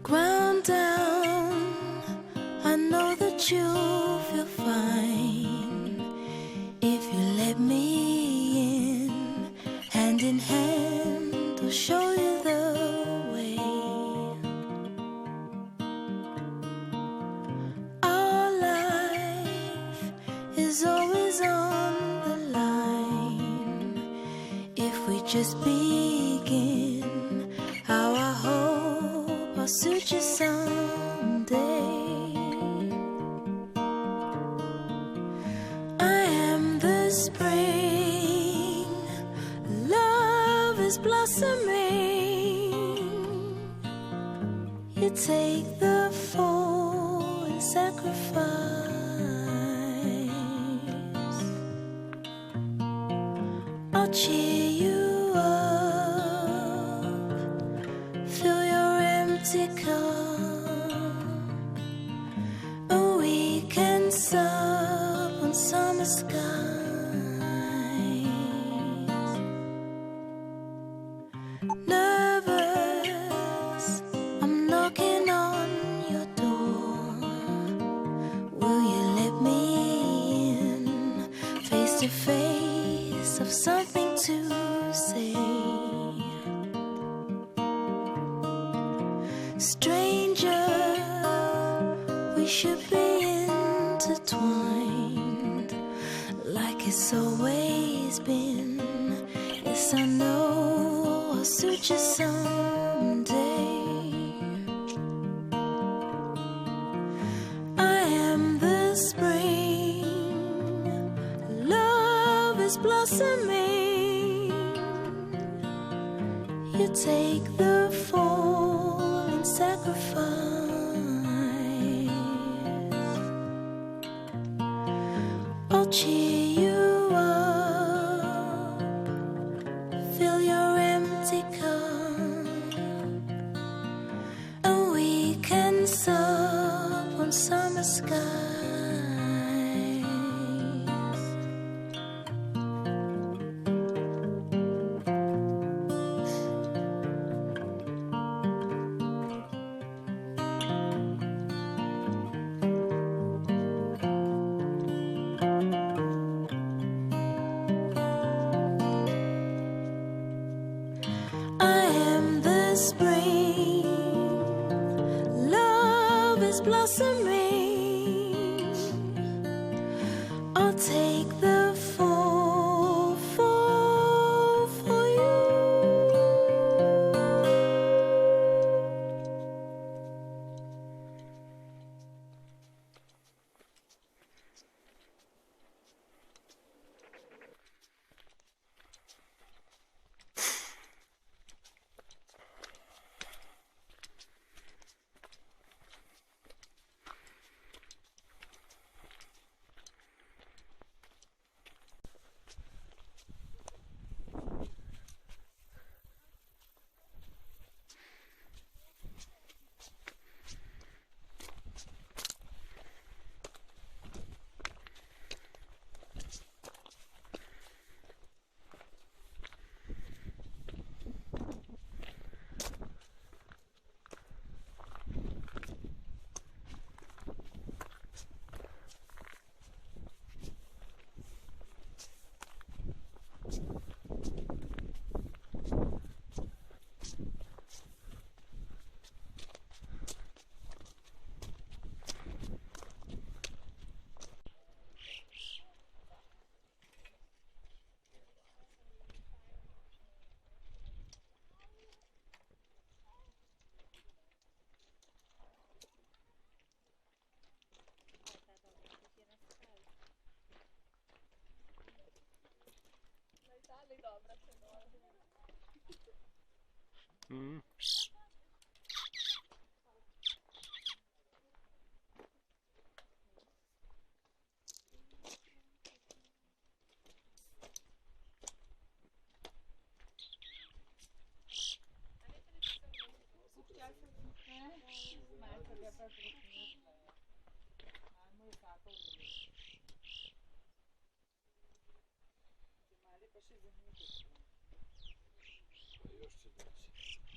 ground down, I know that you'll feel fine if you let me in. Hand in hand, I'll show you the way. Our life is always on the line if we just begin. How I hope I'll suit you someday. I am the spring, love is blossoming. You take the fall and sacrifice. I'll cheer you up, fill your empty cup, and we can sup on summer skies. Nervous, I'm knocking on your door. Will you let me in? Face to face, I've something to say. Stranger, we should be intertwined like it's always been. Yes, I know I'll suit you someday. I am the spring, love is blossoming. You take the fall and sacrifice. I'll cheer you up, fill your empty cup, and we can sup on summer skies. I am the spring, love is blossoming. I'll take the fall for you. Još će doći.